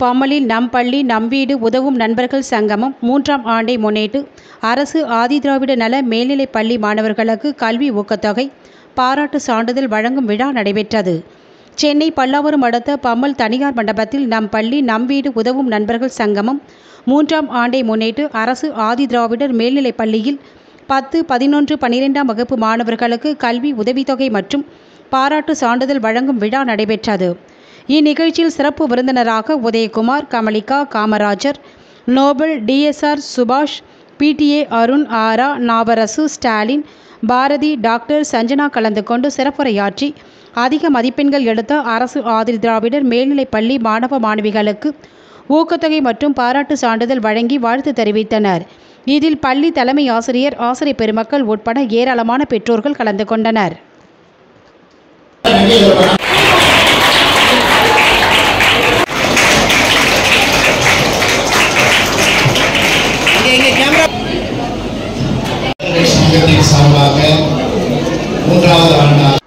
பம்மலில் நம் பள்ளி நம் வீடு உதவும் நண்பர்கள் சங்கமம் 3ஆம் ஆண்டை முன்னிட்டு அரசு ஆதிதிராவிட நல மேல்நிலைப் பள்ளி மாணவர்களுக்கு கல்வி ஊக்கத்தொகை பாராட்டு சான்றிதழ் வழங்கும் விழா நடைபெற்றது. சென்னை பல்லாவரம் அடுத்த பம்மல் தனியார் மண்டபத்தில் நம் பள்ளி நம் வீடு உதவும் நண்பர்கள் சங்கமம் 3ஆம் ஆண்டை முன்னிட்டு அரசு ஆதிதிராவிடர் மேல்நிலைப் பள்ளியில் 10, 11, 12ஆம் வகுப்பு மாணவர்களுக்கு கல்வி உதவித்தொகை மற்றும் பாராட்டு சான்றிதழ் வழங்கும் விழா நடைபெற்றது. இந்நிகழ்ச்சியில் சிறப்பு விருந்தினராக உதயகுமார், கமலிகா, காமராஜர், நோபல், DSR சுபாஷ், PTA அருண், ஆரா, நாவரசு, ஸ்டாலின், பாரதி, டாக்டர் சஞ்சனா கலந்து கொண்டு சிறப்புரையாற்றி அதிக மதிப்பெண்கள் எடுத்த அரசு ஆதிதிராவிடர் மேல்நிலைப் பள்ளி மாணவ மாணவிகளுக்கு ஊக்கத்தொகை மற்றும் பாராட்டு சான்றிதழ் வழங்கி வாழ்த்து தெரிவித்தனர். இதில் பள்ளி தலைமை ஆசிரியர், ஆசிரியர் பெருமக்கள் உட்பட ஏராளமான பெற்றோர்கள் கலந்து கொண்டனர். சார்பாக 3வது ஆண்டாக